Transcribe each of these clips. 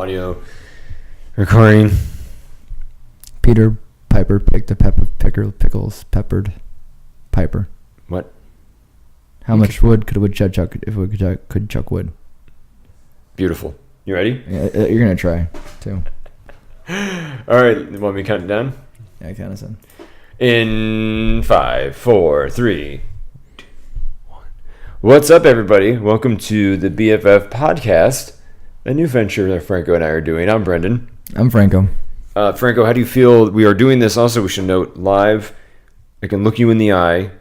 audio recording. Peter Piper picked a pickles peppered Piper. What? How much wood could a woodchuck chuck if a woodchuck could chuck wood? Beautiful. You ready? Yeah, you're gonna try too. All right. You want me to count it down? Yeah, I kind of said. In 5, 4, 3, 2, 1. What's up, everybody? Welcome to the BFF podcast, a new venture that Franco and I are doing. I'm Brendan. I'm Franco. Franco, how do you feel? We are doing this also, we should note, live. I can look you in the eye,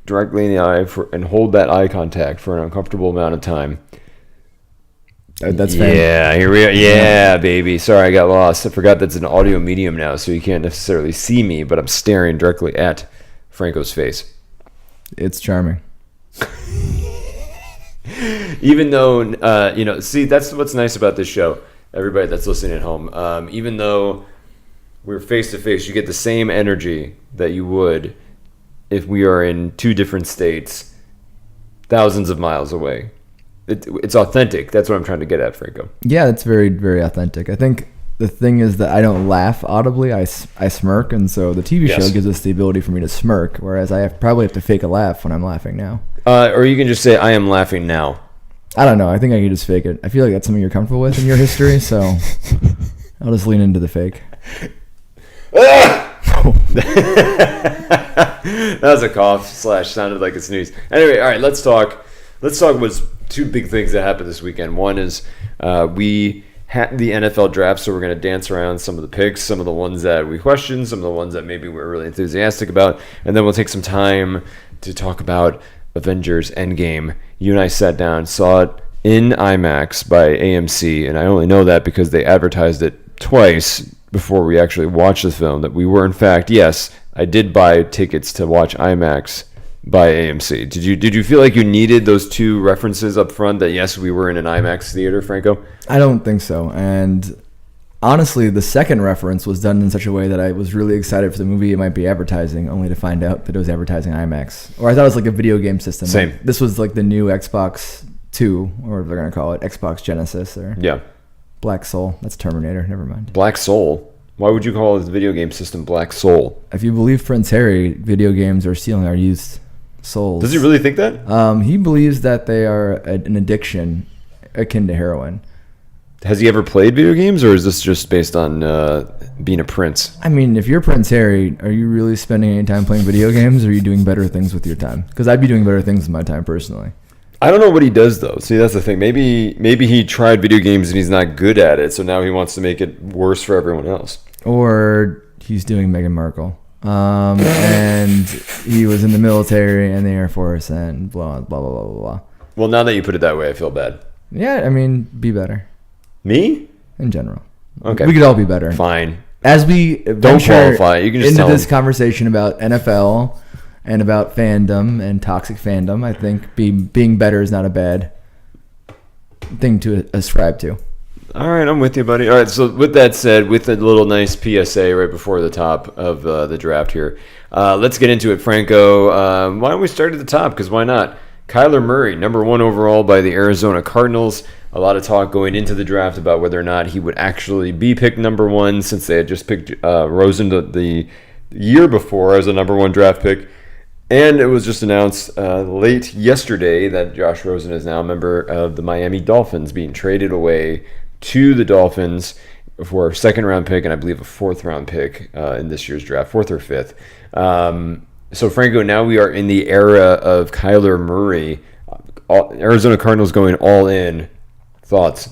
directly in the eye, and hold that eye contact for an uncomfortable amount of time. That's fair. Yeah, here we are. Yeah, baby. Sorry, I got lost. I forgot that's an audio medium now, so you can't necessarily see me, but I'm staring directly at Franco's face. It's charming. Even though, see, that's what's nice about this show. Everybody that's listening at home, even though we're face to face, you get the same energy that you would if we are in two different states, thousands of miles away. It's authentic. That's what I'm trying to get at, Franco. Yeah, it's very, very authentic. I think the thing is that I don't laugh audibly. I smirk, and so the TV show gives us the ability for me to smirk, whereas I probably have to fake a laugh when I'm laughing now. Or you can just say, I am laughing now. I don't know. I think I can just fake it. I feel like that's something you're comfortable with in your history, so I'll just lean into the fake. That was a cough / sounded like a sneeze. Anyway, all right, let's talk about two big things that happened this weekend. One is we had the NFL draft, so we're going to dance around some of the picks, some of the ones that we questioned, some of the ones that maybe we're really enthusiastic about, and then we'll take some time to talk about Avengers Endgame. You and I sat down, saw it in IMAX by AMC, and I only know that because they advertised it twice before we actually watched the film, that we were in fact, yes, I did buy tickets to watch IMAX by AMC. Did you feel like you needed those two references up front that yes, we were in an IMAX theater, Franco? I don't think so. And honestly, the second reference was done in such a way that I was really excited for the movie it might be advertising, only to find out that it was advertising IMAX. Or I thought it was like a video game system. Same. Like, this was like the new Xbox 2, or whatever they're going to call it, Xbox Genesis or Black Soul. That's Terminator. Never mind. Black Soul? Why would you call this video game system Black Soul? If you believe Prince Harry, video games are stealing our youth's souls. Does he really think that? He believes that they are an addiction akin to heroin. Has he ever played video games, or is this just based on being a prince? I mean, if you're Prince Harry, are you really spending any time playing video games, or are you doing better things with your time? Because I'd be doing better things with my time personally. I don't know what he does, though. See, that's the thing. Maybe he tried video games and he's not good at it, so now he wants to make it worse for everyone else. Or he's doing Meghan Markle. And he was in the military and the Air Force and blah, blah, blah, blah, blah. Well, now that you put it that way, I feel bad. Yeah, I mean, be better. Me? In general. Okay. We could all be better. Fine. As we don't qualify, you can just into this conversation about NFL and about fandom and toxic fandom, I think being better is not a bad thing to ascribe to. All right, I'm with you, buddy. All right, so with that said, with a little nice PSA right before the top of the draft here, let's get into it, Franco. Why don't we start at the top? Because why not? Kyler Murray, number 1 overall by the Arizona Cardinals. A lot of talk going into the draft about whether or not he would actually be picked number 1, since they had just picked Rosen the year before as a number 1 draft pick. And it was just announced late yesterday that Josh Rosen is now a member of the Miami Dolphins, being traded away to the Dolphins for a 2nd-round pick and I believe a 4th-round pick in this year's draft, 4th or 5th. So, Franco, now we are in the era of Kyler Murray. Arizona Cardinals going all in. Thoughts?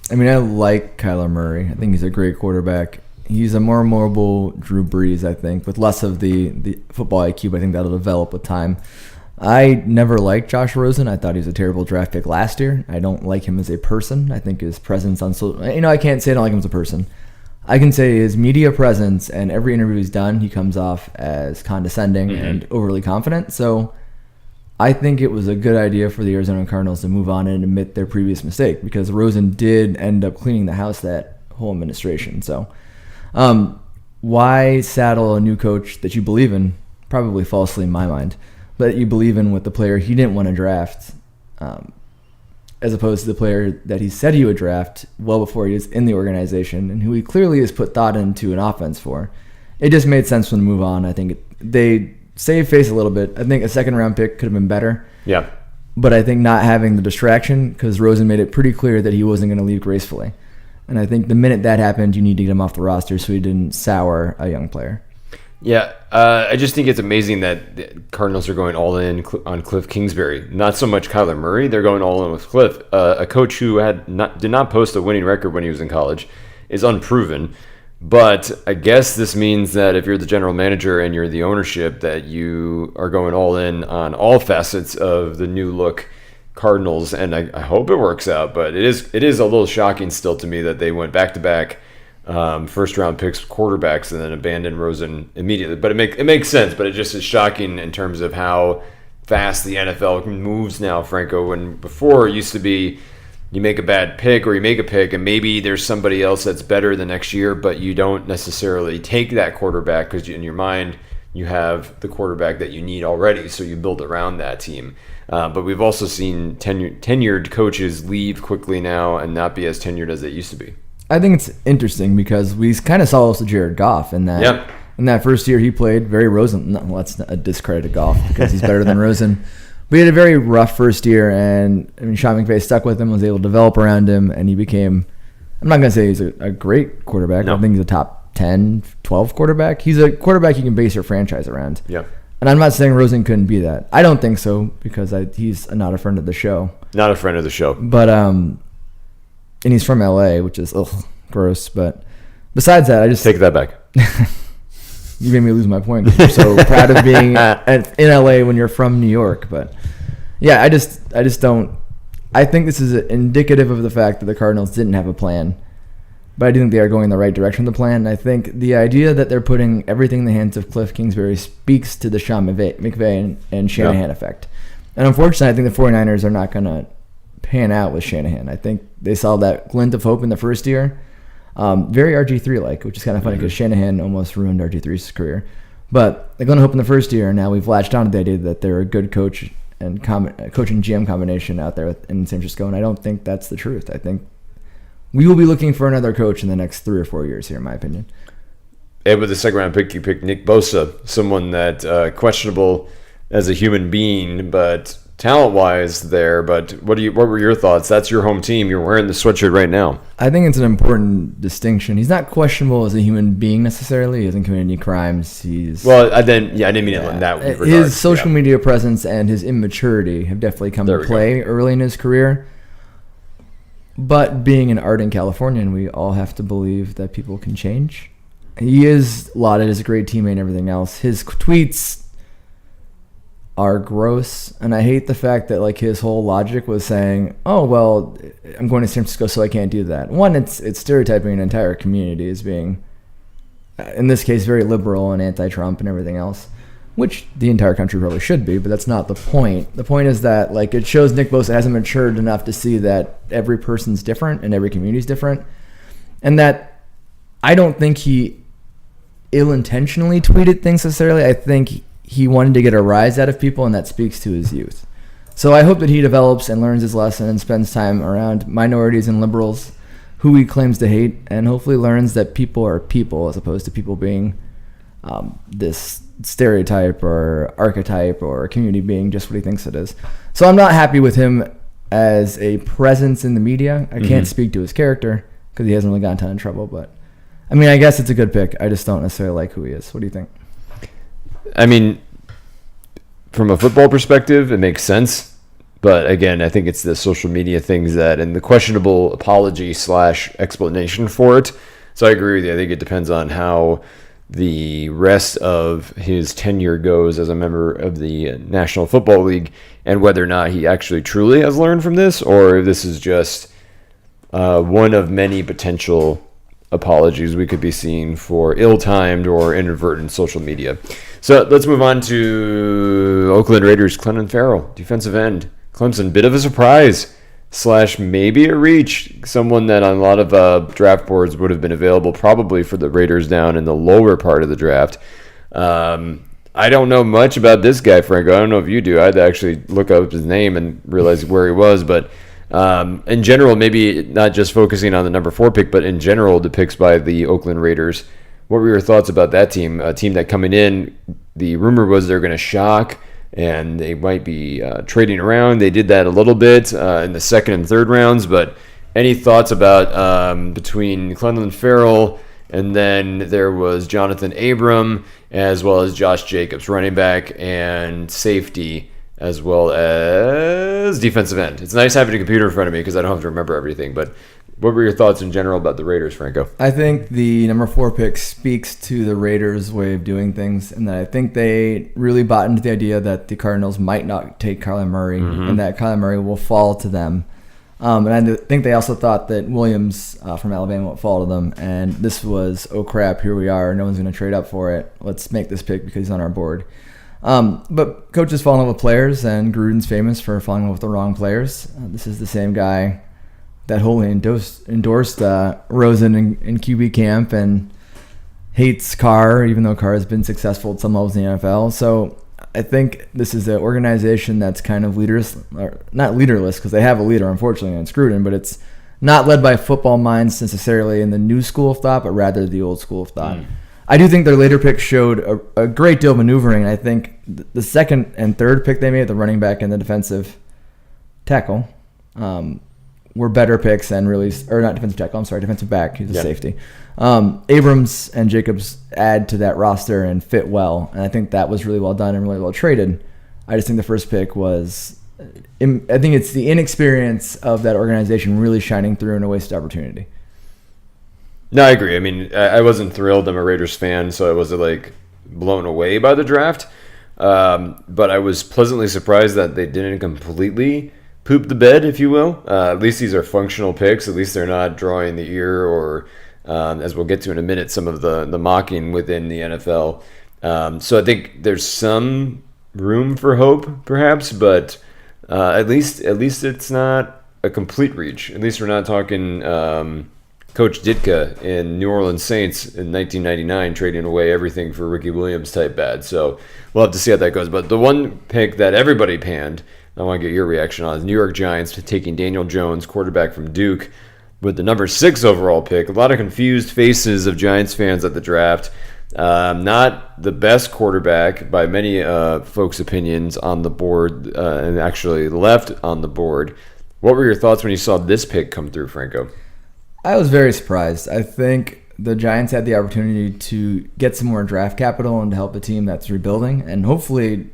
I mean, I like Kyler Murray. I think he's a great quarterback. He's a more mobile Drew Brees, I think, with less of the football IQ, but I think that'll develop with time. I never liked Josh Rosen. I thought he was a terrible draft pick last year. I don't like him as a person. I think his presence on social... I can't say I don't like him as a person. I can say his media presence and every interview he's done, he comes off as condescending and overly confident. So I think it was a good idea for the Arizona Cardinals to move on and admit their previous mistake, because Rosen did end up cleaning the house that whole administration. So why saddle a new coach that you believe in, probably falsely in my mind, but you believe in with the player he didn't want to draft? as opposed to the player that he said he would draft well before he was in the organization and who he clearly has put thought into an offense for. It just made sense for them to move on. I think they saved face a little bit. I think a second-round pick could have been better. Yeah. But I think not having the distraction, because Rosen made it pretty clear that he wasn't going to leave gracefully. And I think the minute that happened, you need to get him off the roster so he didn't sour a young player. Yeah, I just think it's amazing that the Cardinals are going all in on Cliff Kingsbury. Not so much Kyler Murray; they're going all in with Cliff, a coach who did not post a winning record when he was in college, is unproven. But I guess this means that if you're the general manager and you're the ownership, that you are going all in on all facets of the new look Cardinals, and I hope it works out. But it is a little shocking still to me that they went back to back. First round picks, quarterbacks, and then abandon Rosen immediately. But it makes sense. But it just is shocking in terms of how fast the NFL moves now, Franco. When before it used to be you make a bad pick or you make a pick and maybe there's somebody else that's better the next year, but you don't necessarily take that quarterback because in your mind you have the quarterback that you need already, so you build around that team. But we've also seen tenured coaches leave quickly now and not be as tenured as they used to be. I think it's interesting because we kind of saw also Jared Goff in that. Yep. In that first year, he played very Rosen. No, let's not discredit Goff because he's better than Rosen. But he had a very rough first year, and Sean McVay stuck with him, was able to develop around him, and he became. I'm not going to say he's a great quarterback. No. I don't think he's a top 10, 12 quarterback. He's a quarterback you can base your franchise around. Yeah. And I'm not saying Rosen couldn't be that. I don't think so because he's not a friend of the show. Not a friend of the show. But and he's from LA, which is gross. But besides that, I just take that back. You made me lose my point. You're so proud of being in LA when you're from New York. But yeah, I just don't. I think this is indicative of the fact that the Cardinals didn't have a plan, but I do think they are going in the right direction with the plan. And I think the idea that they're putting everything in the hands of Cliff Kingsbury speaks to the Sean McVay and Shanahan effect. And unfortunately, I think the 49ers are not going to pan out with Shanahan. I think they saw that glint of hope in the first year. Very RG3-like, which is kind of funny because Shanahan almost ruined RG3's career. But they're going to hope in the first year, and now we've latched on to the idea that they're a good coach and coach and GM combination out there in San Francisco, and I don't think that's the truth. I think we will be looking for another coach in the next 3 or 4 years here, in my opinion. And with the second-round pick, you picked Nick Bosa, someone that questionable as a human being, but talent-wise there. But what were your thoughts? That's your home team. You're wearing the sweatshirt right now. I think it's an important distinction. He's not questionable as a human being necessarily. He hasn't committed any crimes. I didn't mean it in that regard. His social media presence and his immaturity have definitely come to play early in his career. But being an ardent Californian, we all have to believe that people can change. He is lauded as a great teammate and everything else. His tweets are gross, and I hate the fact that like his whole logic was saying, "Oh well, I'm going to San Francisco, so I can't do that." One, it's stereotyping an entire community as being, in this case, very liberal and anti-Trump and everything else, which the entire country probably should be, but that's not the point. The point is that like it shows Nick Bosa hasn't matured enough to see that every person's different and every community is different, and that I don't think he ill-intentionally tweeted things necessarily. I think he wanted to get a rise out of people, and that speaks to his youth. So I hope that he develops and learns his lesson and spends time around minorities and liberals who he claims to hate, and hopefully learns that people are people as opposed to people being this stereotype or archetype or a community being just what he thinks it is. So I'm not happy with him as a presence in the media. I can't speak to his character because he hasn't really gotten a ton of trouble, but I mean, I guess it's a good pick. I just don't necessarily like who he is. What do you think? I mean, from a football perspective, it makes sense. But again, I think it's the social media things and the questionable apology / explanation for it. So I agree with you. I think it depends on how the rest of his tenure goes as a member of the National Football League and whether or not he actually truly has learned from this or if this is just one of many potential apologies we could be seeing for ill-timed or inadvertent social media. So let's move on to Oakland Raiders, Clelin Ferrell, defensive end. Clemson, bit of a surprise / maybe a reach. Someone that on a lot of draft boards would have been available probably for the Raiders down in the lower part of the draft. I don't know much about this guy, Franco. I don't know if you do. I had to actually look up his name and realize where he was. But In general, maybe not just focusing on the number 4 pick, but in general, the picks by the Oakland Raiders. What were your thoughts about that team? A team that coming in, the rumor was they're going to shock and they might be trading around. They did that a little bit in the second and third rounds, but any thoughts about between Clelin Ferrell and then there was Jonathan Abram as well as Josh Jacobs, running back and safety, as well as defensive end. It's nice having a computer in front of me because I don't have to remember everything, but what were your thoughts in general about the Raiders, Franco? I think the number 4 pick speaks to the Raiders' way of doing things, and that I think they really bought into the idea that the Cardinals might not take Kyler Murray, and that Kyler Murray will fall to them. And I think they also thought that Williams from Alabama would fall to them, and this was, oh crap, here we are. No one's going to trade up for it. Let's make this pick because he's on our board. But coaches fall in love with players, and Gruden's famous for falling in love with the wrong players. This is the same guy that wholly endorsed Rosen in QB camp and hates Carr, even though Carr has been successful at some levels in the NFL. So I think this is an organization that's kind of leaderless, or not leaderless because they have a leader, unfortunately, and it's Gruden, but it's not led by football minds necessarily in the new school of thought, but rather the old school of thought. I do think their later picks showed a great deal of maneuvering, and I think the second and third pick they made, the running back and the defensive tackle, were better picks and really, or not defensive tackle, I'm sorry, defensive back, he's a safety. Abrams and Jacobs add to that roster and fit well, and I think that was really well done and really well traded. I just think the first pick was, I think it's the inexperience of that organization really shining through in a wasted opportunity. No, I agree. I mean, I wasn't thrilled. I'm a Raiders fan, so I wasn't like blown away by the draft. But I was pleasantly surprised that they didn't completely poop the bed, if you will. At least these are functional picks. At least they're not drawing the ear or, as we'll get to in a minute, some of the mocking within the NFL. So I think there's some room for hope, perhaps, but at least it's not a complete reach. At least we're not talking Coach Ditka in New Orleans Saints in 1999 trading away everything for Ricky Williams type bad. So we'll have to see how that goes. But the one pick that everybody panned, I want to get your reaction on, is New York Giants taking Daniel Jones, quarterback from Duke, with the number 6 overall pick. A lot of confused faces of Giants fans at the draft. Not the best quarterback by many folks' opinions on the board, and actually left on the board. What were your thoughts when you saw this pick come through, Franco? I was very surprised. I think the Giants had the opportunity to get some more draft capital and to help a team that's rebuilding and hopefully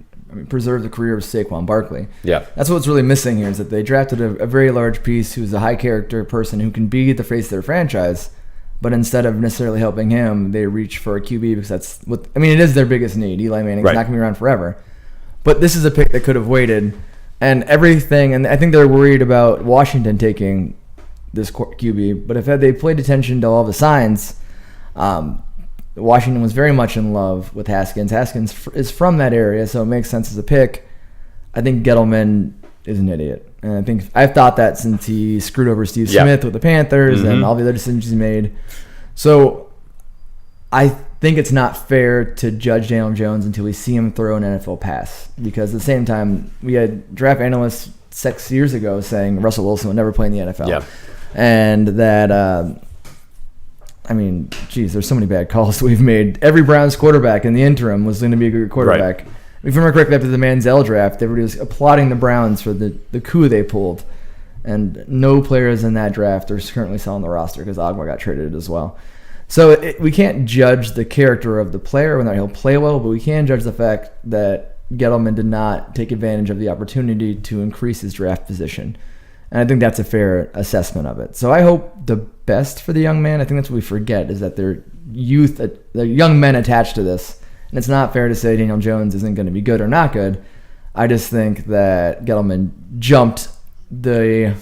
preserve the career of Saquon Barkley. Yeah. That's what's really missing here is that they drafted a very large piece who's a high-character person who can be the face of their franchise, but instead of necessarily helping him, they reach for a QB because that's what – I mean, it is their biggest need. Eli Manning's not going to be around forever. But this is a pick that could have waited and everything – and I think they're worried about Washington taking – this QB, but if they played attention to all the signs, Washington was very much in love with Haskins. Haskins is from that area, so it makes sense as a pick. I think Gettleman is an idiot, and I think I've thought that since he screwed over Steve Smith with the Panthers and all the other decisions he made. So I think it's not fair to judge Daniel Jones until we see him throw an NFL pass, because at the same time we had draft analysts 6 years ago saying Russell Wilson would never play in the NFL. Yeah. And that, I mean, geez, there's so many bad calls we've made. Every Browns quarterback in the interim was going to be a good quarterback. Right. If you remember correctly, after the Manziel draft, everybody was applauding the Browns for the coup they pulled. And no players in that draft are currently still on the roster because Agma got traded as well. So we can't judge the character of the player, whether he'll play well, but we can judge the fact that Gettleman did not take advantage of the opportunity to increase his draft position. And I think that's a fair assessment of it. So I hope the best for the young man. I think that's what we forget is that they're young men attached to this. And it's not fair to say Daniel Jones isn't going to be good or not good. I just think that Gettleman jumped the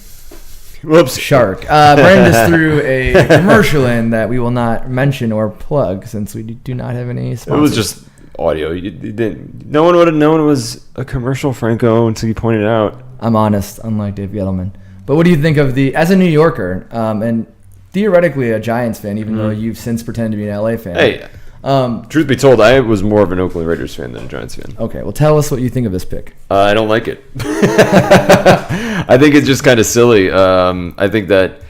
shark. Brandon just threw a commercial in that we will not mention or plug since we do not have any sponsors. It was just audio. You didn't. No one would have known it was a commercial, Franco, until you pointed it out. I'm honest, unlike Dave Gettleman. But what do you think of as a New Yorker, and theoretically a Giants fan, even though you've since pretended to be an LA fan? Hey, Truth be told, I was more of an Oakland Raiders fan than a Giants fan. Okay, well, tell us what you think of this pick. I don't like it. I think it's just kind of silly. I think that,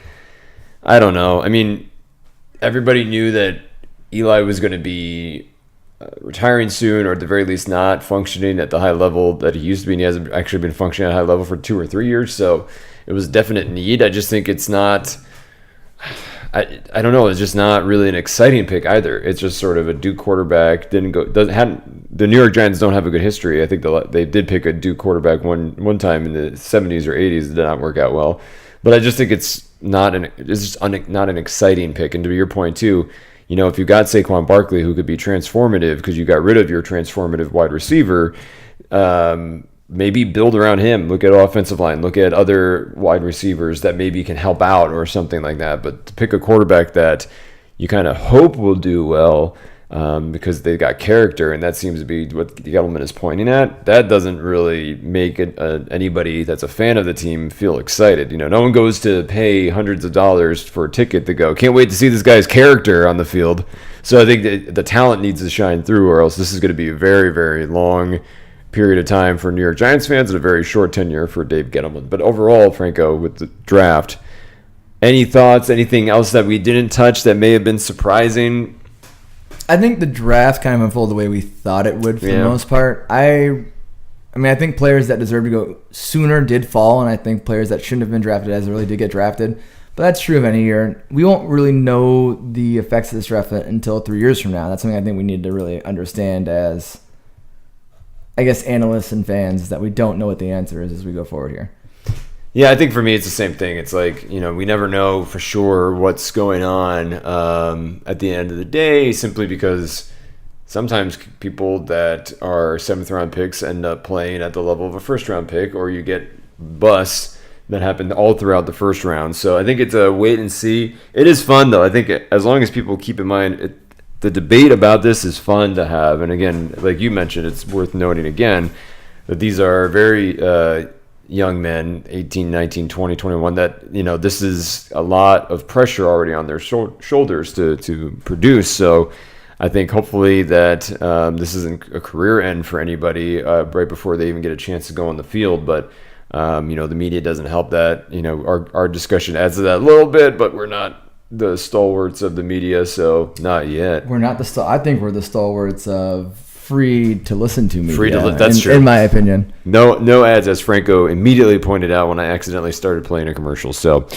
I don't know. I mean, everybody knew that Eli was going to be retiring soon, or at the very least not functioning at the high level that he used to be, and he hasn't actually been functioning at a high level for 2 or 3 years, so it was a definite need. I just think it's not... I don't know. It's just not really an exciting pick either. It's just sort of a Duke quarterback. The New York Giants don't have a good history. I think they did pick a Duke quarterback one time in the 70s or 80s. It did not work out well. But I just think it's not an exciting pick. And to your point too, if you got Saquon Barkley, who could be transformative because you got rid of your transformative wide receiver, maybe build around him. Look at offensive line. Look at other wide receivers that maybe can help out or something like that. But to pick a quarterback that you kind of hope will do well because they got character, and that seems to be what Gettleman is pointing at, that doesn't really make anybody that's a fan of the team feel excited. No one goes to pay hundreds of dollars for a ticket to go, can't wait to see this guy's character on the field. So I think the talent needs to shine through, or else this is going to be a very, very long period of time for New York Giants fans and a very short tenure for Dave Gettleman. But overall, Franco, with the draft, any thoughts, anything else that we didn't touch that may have been surprising? I think the draft kind of unfolded the way we thought it would for the most part. I think players that deserve to go sooner did fall, and I think players that shouldn't have been drafted as early did get drafted. But that's true of any year. We won't really know the effects of this draft until 3 years from now. That's something I think we need to really understand as, I guess, analysts and fans, that we don't know what the answer is as we go forward here. Yeah, I think for me it's the same thing. It's like, we never know for sure what's going on at the end of the day, simply because sometimes people that are 7th-round picks end up playing at the level of a first-round pick, or you get busts that happen all throughout the first round. So I think it's a wait and see. It is fun, though. I think as long as people keep in mind the debate about this is fun to have. And again, like you mentioned, it's worth noting again that these are very young men, 18, 19, 20, 21, that, this is a lot of pressure already on their shoulders to produce. So I think hopefully that this isn't a career end for anybody right before they even get a chance to go on the field. But, the media doesn't help that. Our discussion adds to that a little bit, but we're not the stalwarts of the media, so not yet. We're not I think we're the stalwarts of free to listen to media. That's true. In my opinion. No ads, as Franco immediately pointed out when I accidentally started playing a commercial. So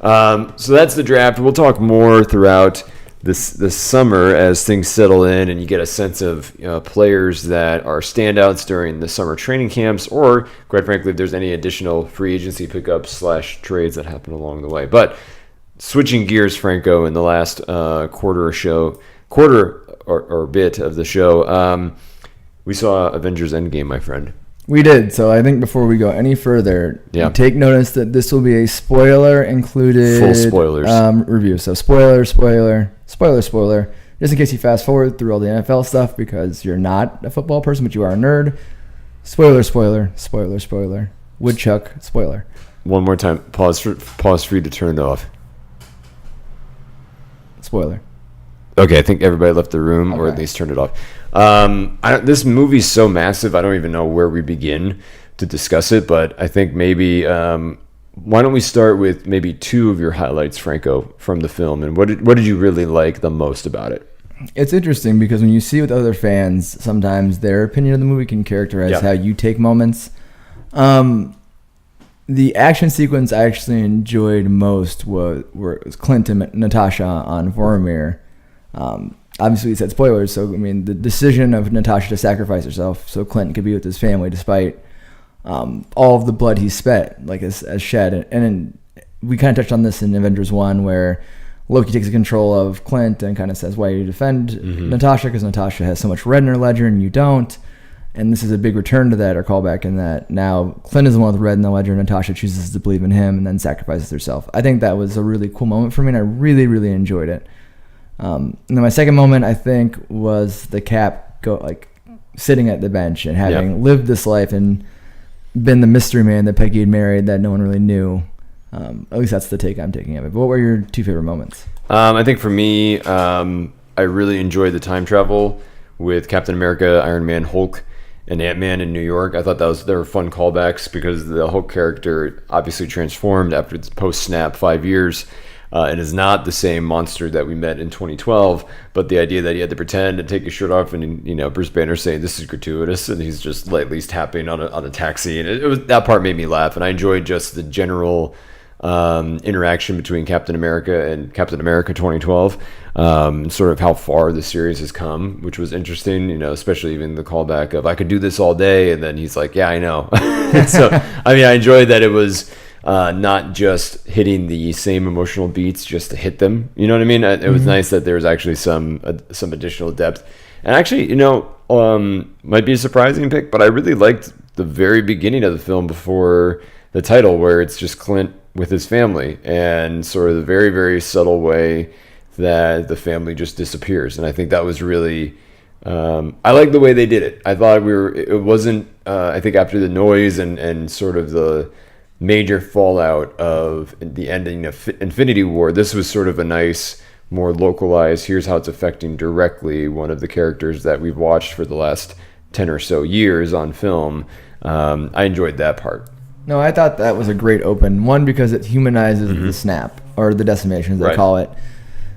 that's the draft. We'll talk more throughout this summer as things settle in and you get a sense of players that are standouts during the summer training camps, or quite frankly, if there's any additional free agency pickups / trades that happen along the way. But switching gears, Franco, in the last quarter or bit of the show, we saw Avengers Endgame, my friend. We did. So I think before we go any further, take notice that this will be a spoiler included full spoilers review. So spoiler, just in case you fast forward through all the NFL stuff because you're not a football person, but you are a nerd. Spoiler. Woodchuck, spoiler. One more time. Pause for you to turn it off. Spoiler. Okay, I think everybody left the room, or at least turned it off. This movie's so massive, I don't even know where we begin to discuss it, but I think maybe why don't we start with maybe 2 of your highlights, Franco, from the film, and what did you really like the most about it? It's interesting because when you see with other fans, sometimes their opinion of the movie can characterize how you take moments. The action sequence I actually enjoyed most was Clint and Natasha on Vormir. Obviously, it said spoilers, so the decision of Natasha to sacrifice herself so Clint could be with his family despite all of the blood he has shed. And we kind of touched on this in Avengers 1 where Loki takes control of Clint and kind of says, why do you defend Natasha? Because Natasha has so much red in her ledger and you don't. And this is a big return to that, or callback, in that now Clint is the one with red in the ledger, Natasha chooses to believe in him and then sacrifices herself. I think that was a really cool moment for me, and I really, really enjoyed it. And then my second moment, I think, was the Cap sitting at the bench and having lived this life and been the mystery man that Peggy had married that no one really knew. At least that's the take I'm taking of it. But what were your 2 favorite moments? I think for me, I really enjoyed the time travel with Captain America, Iron Man, Hulk, and Ant-Man in New York. I thought they were fun callbacks because the Hulk character obviously transformed after the post-snap 5 years. And is not the same monster that we met in 2012, but the idea that he had to pretend and take his shirt off, and Bruce Banner saying this is gratuitous, and he's just lightly tapping on a taxi, and it was that part made me laugh, and I enjoyed just the general interaction between Captain America and Captain America 2012, sort of how far the series has come, which was interesting, especially even the callback of I could do this all day, and then he's like, yeah, I know. So I enjoyed that it was not just hitting the same emotional beats just to hit them. You know what I mean? It was nice that there was actually some additional depth. And actually, might be a surprising pick, but I really liked the very beginning of the film before the title, where it's just Clint with his family, and sort of the very, very subtle way that the family just disappears. And I think that was really, I like the way they did it. I thought it wasn't, I think after the noise and sort of the major fallout of the ending of Infinity War, this was sort of a nice, more localized, here's how it's affecting directly one of the characters that we've watched for the last 10 or so years on film. I enjoyed that part. No, I thought that was a great open. One, because it humanizes the snap, or the decimation, as they call it.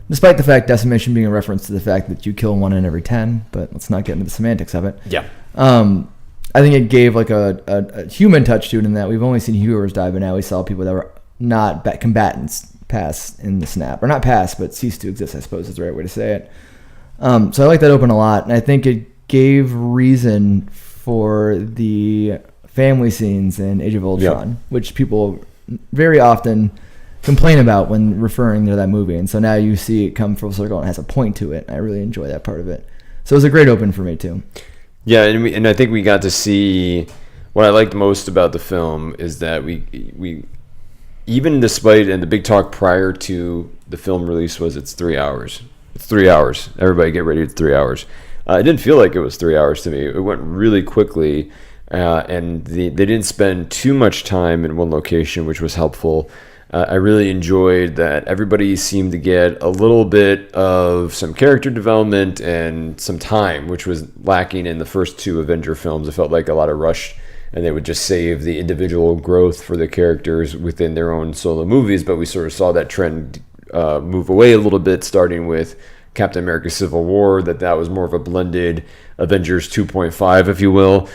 Despite the fact decimation being a reference to the fact that you kill 1 in every 10, but let's not get into the semantics of it. Yeah. I think it gave like a human touch to it in that we've only seen heroes die, but now we saw people that were not combatants pass in the snap. Or not pass, but cease to exist, I suppose is the right way to say it. So I like that open a lot, and I think it gave reason for the family scenes in Age of Ultron, which people very often complain about when referring to that movie. And so now you see it come full circle and it has a point to it. I really enjoy that part of it. So it was a great open for me too. Yeah, and I think we got to see what I liked most about the film is that we even despite, and the big talk prior to the film release was it's 3 hours. It's 3 hours. Everybody get ready, it's 3 hours. It didn't feel like it was 3 hours to me. It went really quickly, and they didn't spend too much time in one location, which was helpful. I really enjoyed that everybody seemed to get a little bit of some character development and some time, which was lacking in the first 2 Avenger films. It felt like a lot of rush, and they would just save the individual growth for the characters within their own solo movies. But we sort of saw that trend move away a little bit, starting with Captain America Civil War, that was more of a blended Avengers 2.5, if you will,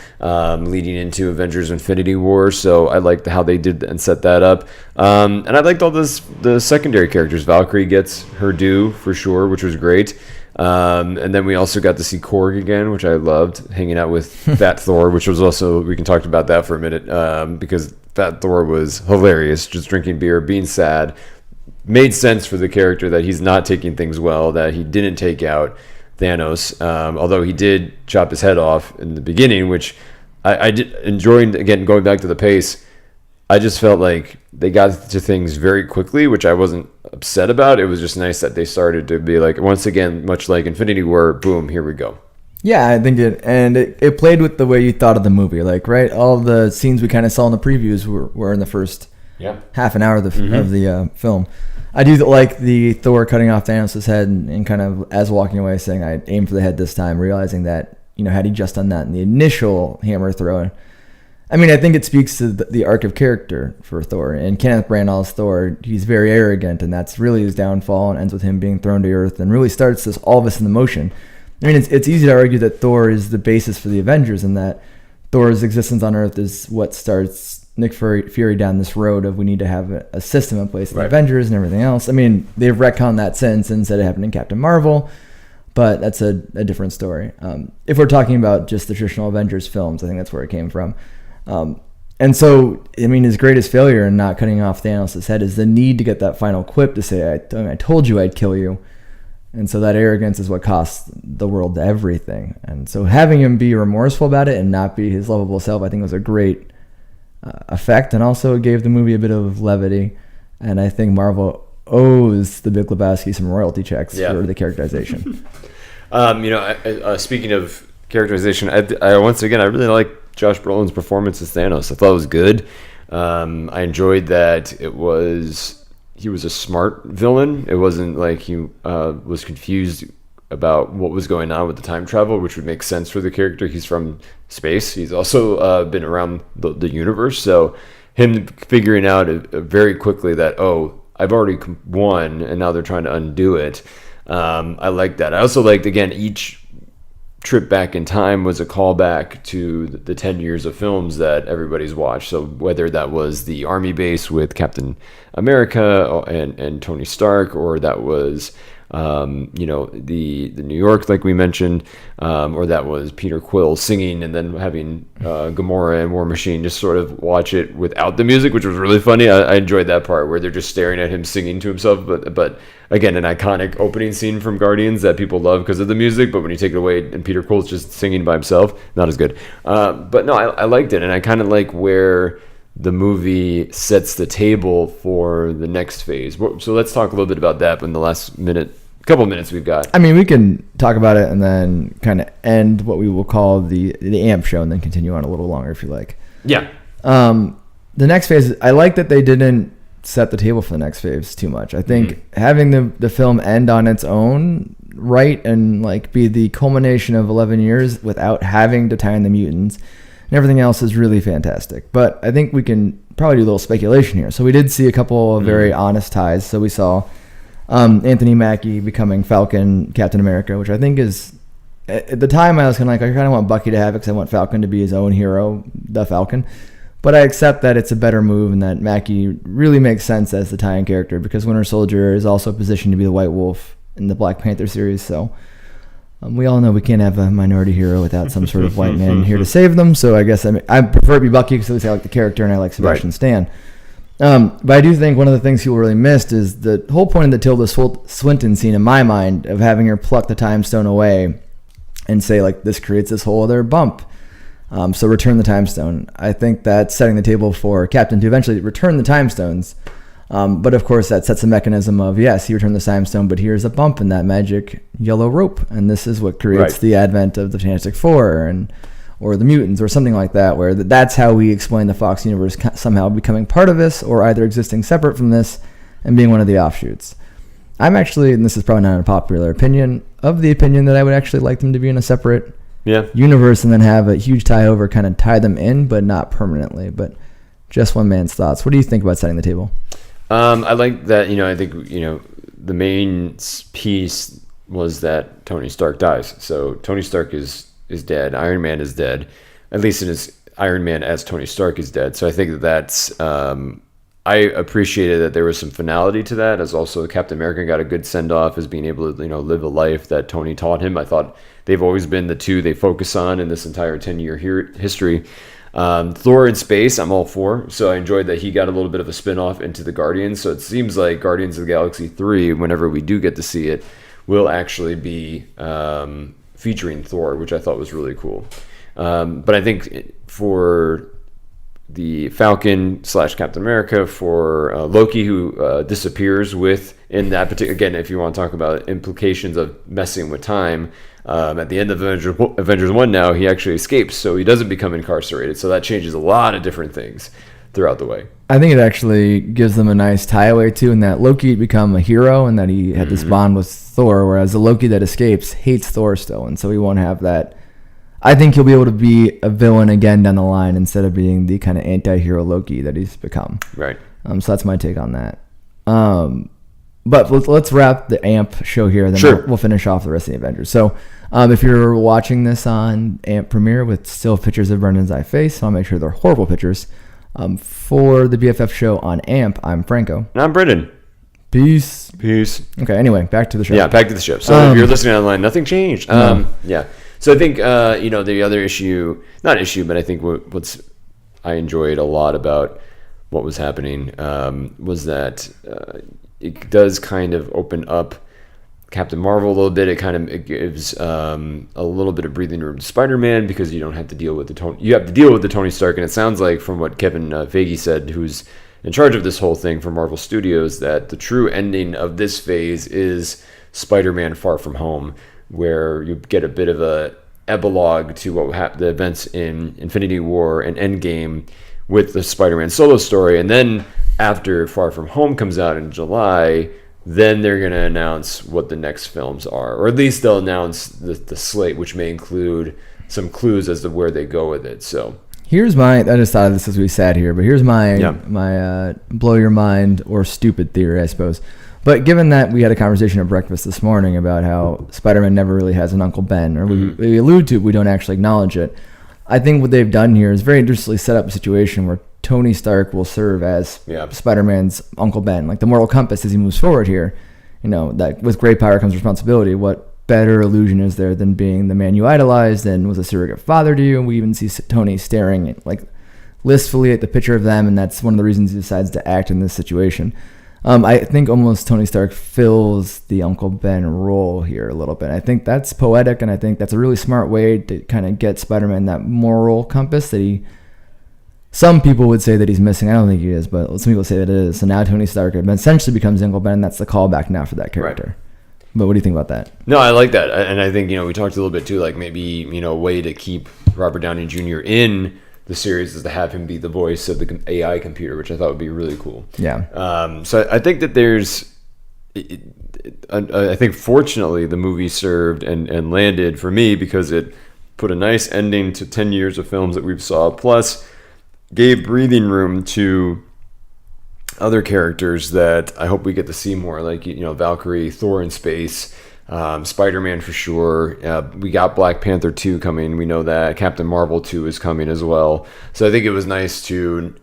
leading into Avengers Infinity War. So I liked how they did and set that up. And I liked all the secondary characters. Valkyrie gets her due for sure, which was great. And then we also got to see Korg again, which I loved, hanging out with Fat Thor, which was also, we can talk about that for a minute, because Fat Thor was hilarious, just drinking beer, being sad. Made sense for the character that he's not taking things well, that he didn't take out Thanos, although he did chop his head off in the beginning, which I did enjoying. Again, going back to the pace, I just felt like they got to things very quickly, which I wasn't upset about. It was just nice that they started to be like, once again, much like Infinity War, boom, here we go. Yeah, I think it played with the way you thought of the movie. Like, right, all the scenes we kind of saw in the previews were in the first half an hour of the film. I do like the Thor cutting off Thanos' head and kind of as walking away saying, I aim for the head this time, realizing that, had he just done that in the initial hammer throw. I mean, I think it speaks to the arc of character for Thor. And Kenneth Branagh's Thor, he's very arrogant, and that's really his downfall, and ends with him being thrown to earth and really starts all of this in the motion. I mean, it's easy to argue that Thor is the basis for the Avengers and that Thor's existence on Earth is what starts Nick Fury down this road of we need to have a system in place, the Avengers and everything else. I mean, they've retconned that since and said it happened in Captain Marvel, but that's a different story. If we're talking about just the traditional Avengers films, I think that's where it came from. And so, I mean, his greatest failure in not cutting off Thanos' head is the need to get that final quip to say, I told you I'd kill you. And so that arrogance is what cost the world everything. And so having him be remorseful about it and not be his lovable self, I think was a great effect, and also it gave the movie a bit of levity, and I think Marvel owes the Big Lebowski some royalty checks for the characterization. Speaking of characterization, I once again I really like Josh Brolin's performance as Thanos. I thought it was good. I enjoyed that he was a smart villain. It wasn't like he was confused about what was going on with the time travel, which would make sense for the character. He's from space. He's also been around the universe. So him figuring out very quickly that, oh, I've already won, and now they're trying to undo it. I like that. I also liked, again, each trip back in time was a callback to the 10 years of films that everybody's watched. So whether that was the army base with Captain America and Tony Stark, or that was the New York, like we mentioned, or that was Peter Quill singing, and then having Gamora and War Machine just sort of watch it without the music, which was really funny. I enjoyed that part where they're just staring at him singing to himself. But again, an iconic opening scene from Guardians that people love because of the music. But when you take it away and Peter Quill's just singing by himself, not as good. But no, I liked it, and I kind of like where the movie sets the table for the next phase. So let's talk a little bit about that in the last couple minutes we've got. I mean, we can talk about it and then kind of end what we will call the AMP show and then continue on a little longer if you like. Yeah. The next phase, I like that they didn't set the table for the next phase too much. I think having the film end on its own right and like be the culmination of 11 years without having to tie in the mutants and everything else is really fantastic. But I think we can probably do a little speculation here. So we did see a couple of very honest ties. So we saw Anthony Mackie becoming Falcon, Captain America, which I think is, at the time I was kind of like, I kind of want Bucky to have it because I want Falcon to be his own hero, the Falcon. But I accept that it's a better move and that Mackie really makes sense as the tie-in character because Winter Soldier is also positioned to be the White Wolf in the Black Panther series. So we all know we can't have a minority hero without some sort of white man here to save them. So I guess I prefer to be Bucky because at least I like the character and I like Sebastian Stan. But I do think one of the things people really missed is the whole point of the Tilda Swinton scene in my mind of having her pluck the time stone away and say like this creates this whole other bump. So return the time stone. I think that's setting the table for Captain to eventually return the time stones. But of course that sets a mechanism of, yes, he returned the time stone, but here's a bump in that magic yellow rope. And this is what creates the advent of the Fantastic Four or the mutants or something like that, where that's how we explain the Fox universe somehow becoming part of this or either existing separate from this and being one of the offshoots. I'm actually, and this is probably not a popular opinion, of the opinion that I would actually like them to be in a separate universe and then have a huge tie over, kind of tie them in, but not permanently. But just one man's thoughts. What do you think about setting the table? I like that, I think, the main piece was that Tony Stark dies. So Tony Stark is dead. Iron Man is dead. At least it is Iron Man as Tony Stark is dead. So I think that's, I appreciated that there was some finality to that, as also Captain America got a good send-off as being able to, live a life that Tony taught him. I thought they've always been the two they focus on in this entire 10-year history. Thor in space, I'm all for. So I enjoyed that he got a little bit of a spin-off into the Guardians. So it seems like Guardians of the Galaxy 3, whenever we do get to see it, will actually be featuring Thor, which I thought was really cool. But I think for the Falcon / Captain America, for Loki, who disappears in that particular, again, if you want to talk about implications of messing with time, at the end of Avengers 1 now, he actually escapes, so he doesn't become incarcerated. So that changes a lot of different things throughout the way. I think it actually gives them a nice tie-away, too, in that Loki had become a hero and that he had this bond with Thor, whereas the Loki that escapes hates Thor still, and so he won't have that. I think he'll be able to be a villain again down the line instead of being the kind of anti-hero Loki that he's become. Right. So that's my take on that. But let's wrap the AMP show here, then we'll finish off the rest of the Avengers. So if you're watching this on AMP Premiere with still pictures of Brendan's eye face, I'll make sure they're horrible pictures. For the BFF show on AMP, I'm Franco. And I'm Brendan. Peace. Okay, anyway, back to the show. Yeah, back to the show. So if you're listening online, nothing changed. Yeah. So I think, the other issue, not issue, but I think what's I enjoyed a lot about what was happening was that it does kind of open up Captain Marvel a little bit. It gives a little bit of breathing room to Spider-Man because you don't have to deal with you have to deal with the Tony Stark, and it sounds like from what Kevin Feige said, who's in charge of this whole thing for Marvel Studios, that the true ending of this phase is Spider-Man Far From Home, where you get a bit of a epilogue to what the events in Infinity War and Endgame with the Spider-Man solo story, and then after Far From Home comes out in July, then they're going to announce what the next films are, or at least they'll announce the slate, which may include some clues as to where they go with it. So here's I just thought of this as we sat here, but here's my blow your mind or stupid theory, I suppose. But given that we had a conversation at breakfast this morning about how Spider-Man never really has an Uncle Ben, or we allude to it, we don't actually acknowledge it. I think what they've done here is very interestingly set up a situation where Tony Stark will serve as Spider-Man's Uncle Ben, like the moral compass as he moves forward here. That with great power comes responsibility. What better illusion is there than being the man you idolized and was a surrogate father to you? And we even see Tony staring listfully at the picture of them, and that's one of the reasons he decides to act in this situation. I think almost Tony Stark fills the Uncle Ben role here a little bit. I think that's poetic, and I think that's a really smart way to kind of get Spider-Man that moral compass that some people would say that he's missing. I don't think he is, but some people say that it is. So now Tony Stark essentially becomes Uncle Ben, and that's the callback now for that character. Right. But what do you think about that? No, I like that. And I think, we talked a little bit too, like maybe, a way to keep Robert Downey Jr. in the series is to have him be the voice of the AI computer, which I thought would be really cool. Yeah. So I think that I think fortunately the movie served and landed for me because it put a nice ending to 10 years of films that we've saw, plus gave breathing room to other characters that I hope we get to see more, like, Valkyrie, Thor in space, Spider-Man for sure. We got Black Panther 2 coming. We know that Captain Marvel 2 is coming as well. So I think it was nice to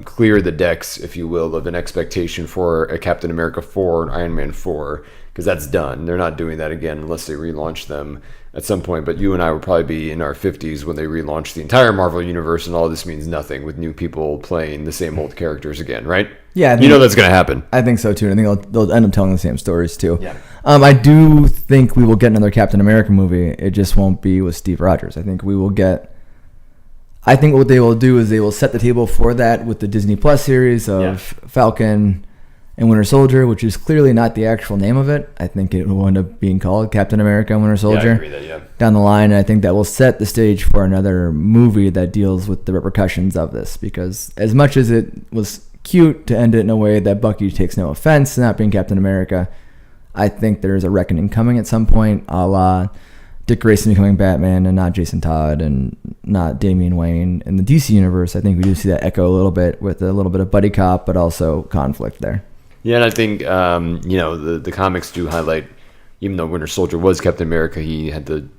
clear the decks, if you will, of an expectation for a Captain America 4 and Iron Man 4, because that's done. They're not doing that again unless they relaunch them at some point. But you and I will probably be in our 50s when they relaunch the entire Marvel universe, and all this means nothing with new people playing the same old characters again, right? Yeah, that's going to happen. I think so too. I think they'll end up telling the same stories too. Yeah. I do think we will get another Captain America movie. It just won't be with Steve Rogers. I think what they will do is they will set the table for that with the Disney Plus series of Falcon and Winter Soldier, which is clearly not the actual name of it. I think it will end up being called Captain America and Winter Soldier. Yeah, I agree with that, down the line. And I think that will set the stage for another movie that deals with the repercussions of this, because as much as it was cute to end it in a way that Bucky takes no offense to not being Captain America, I think there's a reckoning coming at some point, a la Dick Grayson becoming Batman and not Jason Todd and not Damian Wayne. In the DC universe, I think we do see that echo a little bit with a little bit of buddy cop, but also conflict there. Yeah, and I think, the comics do highlight, even though Winter Soldier was Captain America, he had to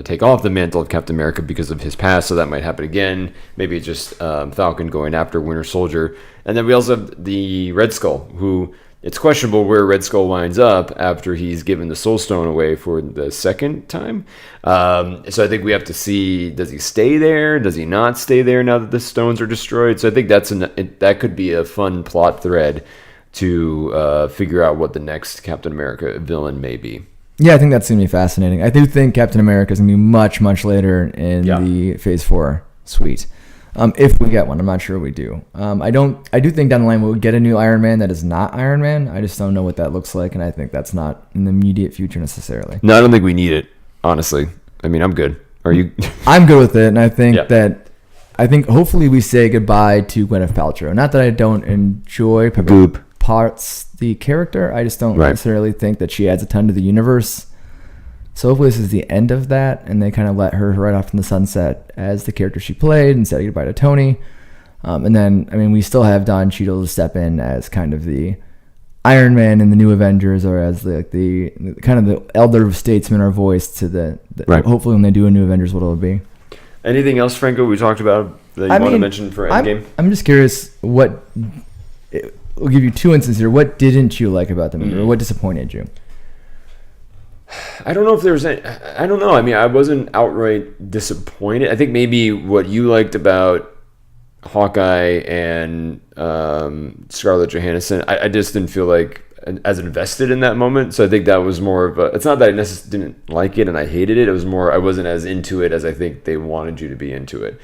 take off the mantle of Captain America because of his past, so that might happen again. Maybe it's just Falcon going after Winter Soldier. And then we also have the Red Skull, who it's questionable where Red Skull winds up after he's given the Soul Stone away for the second time. So I think we have to see, does he stay there? Does he not stay there now that the stones are destroyed? So I think that could be a fun plot thread to figure out what the next Captain America villain may be. Yeah, I think that's going to be fascinating. I do think Captain America is going to be much, much later in the Phase 4 suite. If we get one, I'm not sure we do. I do think down the line we'll get a new Iron Man that is not Iron Man. I just don't know what that looks like, and I think that's not in the immediate future necessarily. No, I don't think we need it, honestly. I mean, I'm good. Are you? I'm good with it, and I think hopefully we say goodbye to Gwyneth Paltrow. Not that I don't enjoy parts the character. I just don't necessarily think that she adds a ton to the universe. So hopefully this is the end of that, and they kind of let her right off in the sunset as the character she played and said goodbye to Tony. And then, we still have Don Cheadle to step in as kind of the Iron Man in the new Avengers, or as the kind of the elder statesman or voice to the hopefully when they do a new Avengers, what it'll be. Anything else, Franco, we talked about that you want to mention for Endgame? I'm just curious what... We'll give you two instances here. What didn't you like about the movie, or what disappointed you? I don't know if there was any... I don't know. I wasn't outright disappointed. I think maybe what you liked about Hawkeye and Scarlett Johansson, I just didn't feel like as invested in that moment. So I think that was more of a... It's not that I necessarily didn't like it and I hated it. It was more I wasn't as into it as I think they wanted you to be into it.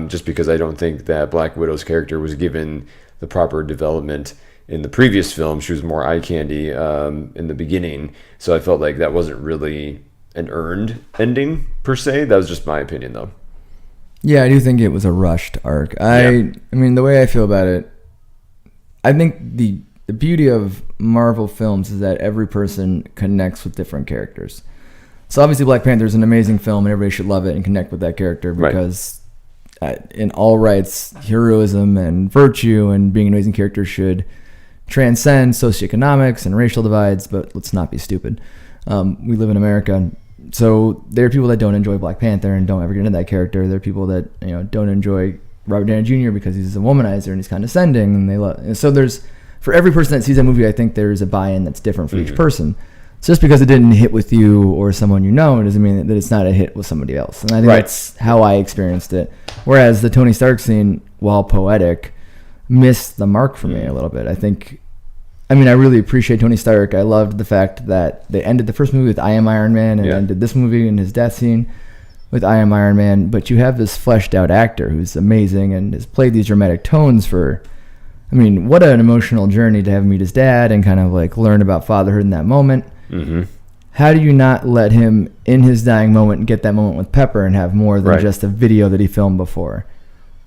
Just because I don't think that Black Widow's character was given the proper development in the previous film. She was more eye candy in the beginning, so I felt like that wasn't really an earned ending per se. That was just my opinion, though. Yeah, I do think it was a rushed arc. The way I feel about it, I think the beauty of Marvel films is that every person connects with different characters. So obviously Black Panther is an amazing film and everybody should love it and connect with that character because in all rights, heroism and virtue and being an amazing character should transcend socioeconomics and racial divides, but let's not be stupid. We live in America. So there are people that don't enjoy Black Panther and don't ever get into that character. There are people that don't enjoy Robert Downey Jr. because he's a womanizer and he's condescending, and they love. And so there's for every person that sees that movie, I think there's a buy-in that's different for each person. So just because it didn't hit with you or someone it doesn't mean that it's not a hit with somebody else. And I think that's how I experienced it. Whereas the Tony Stark scene, while poetic, missed the mark for me a little bit. I really appreciate Tony Stark. I loved the fact that they ended the first movie with I Am Iron Man and ended this movie and his death scene with I Am Iron Man. But you have this fleshed out actor who's amazing and has played these dramatic tones for, what an emotional journey to have him meet his dad and kind of like learn about fatherhood in that moment. Mm-hmm. How do you not let him in his dying moment get that moment with Pepper and have more than just a video that he filmed before?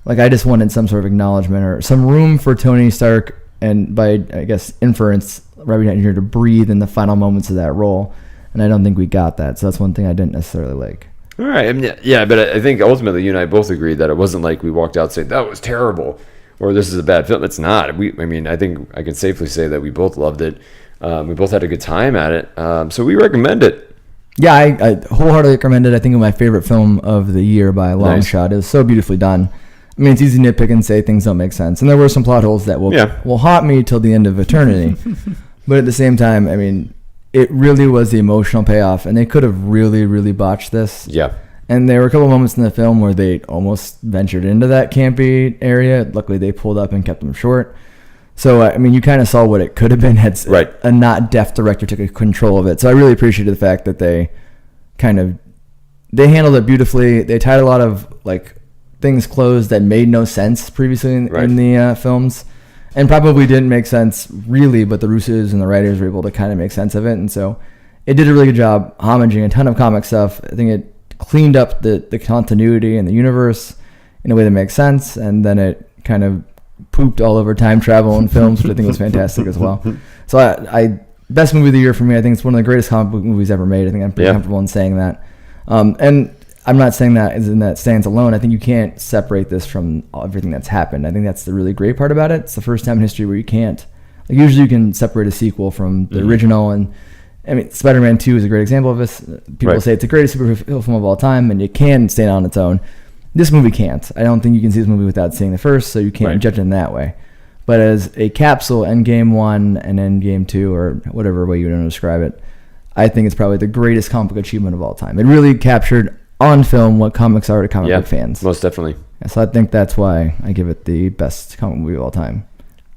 Like, I just wanted some sort of acknowledgement or some room for Tony Stark and, by, I guess, inference, Robert Downey Jr. to breathe in the final moments of that role. And I don't think we got that. So that's one thing I didn't necessarily like. All right. But I think ultimately you and I both agreed that it wasn't like we walked out saying, that was terrible or this is a bad film. It's not. I think I can safely say that we both loved it. We both had a good time at it. So we recommend it. Yeah, I wholeheartedly recommend it. I think it's my favorite film of the year by a long shot. It was so beautifully done. It's easy to nitpick and say things don't make sense. And there were some plot holes that will haunt me till the end of eternity. But at the same time, it really was the emotional payoff. And they could have really, really botched this. Yeah. And there were a couple moments in the film where they almost ventured into that campy area. Luckily, they pulled up and kept them short. So, you kind of saw what it could have been had a not deft director took control of it. So I really appreciated the fact that they handled it beautifully. They tied a lot of things closed that made no sense previously in the films and probably didn't make sense really, but the Russos and the writers were able to kind of make sense of it. And so it did a really good job homaging a ton of comic stuff. I think it cleaned up the continuity and the universe in a way that makes sense. And then it kind of pooped all over time travel and films, which I think was fantastic as well. So I best movie of the year for me. I think it's one of the greatest comic book movies ever made. I think I'm pretty comfortable in saying that. And I'm not saying that as in that stands alone. I think you can't separate this from everything that's happened. I think that's the really great part about it. It's the first time in history where you can't. Usually you can separate a sequel from the original. And Spider-Man 2 is a great example of this. People say it's the greatest superhero film of all time, and it can stand on its own. This movie can't. I don't think you can see this movie without seeing the first, so you can't judge it in that way. But as a capsule, Endgame 1 and Endgame 2, or whatever way you want to describe it, I think it's probably the greatest comic book achievement of all time. It really captured on film what comics are to comic book fans. Most definitely. So I think that's why I give it the best comic movie of all time.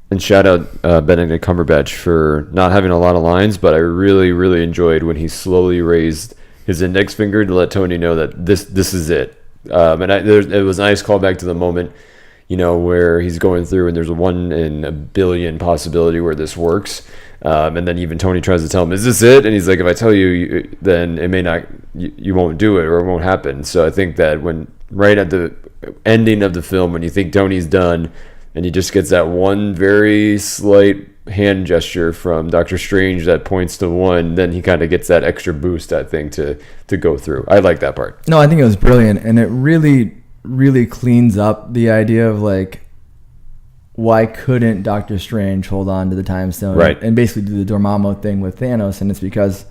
And shout out Benedict Cumberbatch for not having a lot of lines, but I really, really enjoyed when he slowly raised his index finger to let Tony know that this is it. It was a nice callback to the moment, where he's going through and there's a 1 in a billion possibility where this works. And then even Tony tries to tell him, is this it? And he's like, if I tell you, then it may not, you won't do it or it won't happen. So I think that when right at the ending of the film, when you think Tony's done and he just gets that one very slight hand gesture from Doctor Strange that points to 1, then he kind of gets that extra boost, I think, to go through. I like that part. No, I think it was brilliant. And it really, really cleans up the idea of why couldn't Doctor Strange hold on to the Time Stone and basically do the Dormammu thing with Thanos? And it's because,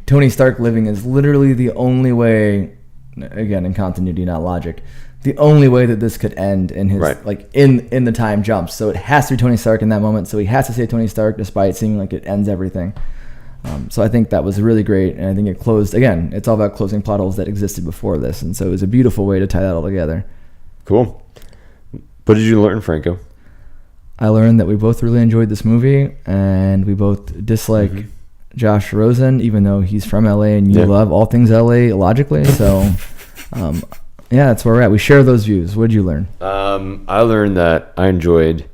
Tony Stark living is literally the only way, again, in continuity, not logic, the only way that this could end in his in the time jumps. So it has to be Tony Stark in that moment. So he has to say Tony Stark despite seeming like it ends everything. So I think that was really great. And I think it closed, again, it's all about closing plot holes that existed before this. And so it was a beautiful way to tie that all together. Cool. What did you learn, Franco? I learned that we both really enjoyed this movie, and we both dislike Josh Rosen, even though he's from LA and you love all things LA logically. So, that's where we're at. We share those views. What did you learn? I learned that I enjoyed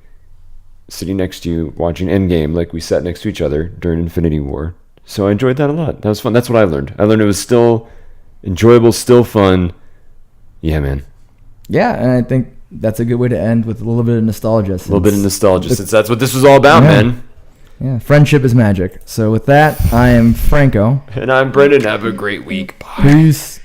sitting next to you watching Endgame like we sat next to each other during Infinity War. So I enjoyed that a lot. That was fun. That's what I learned. I learned it was still enjoyable, still fun. Yeah, man. Yeah, and I think that's a good way to end with a little bit of nostalgia. A little bit of nostalgia, since that's what this was all about, man. Yeah, friendship is magic. So with that, I am Franco. And I'm Brendan. Have a great week. Bye. Peace.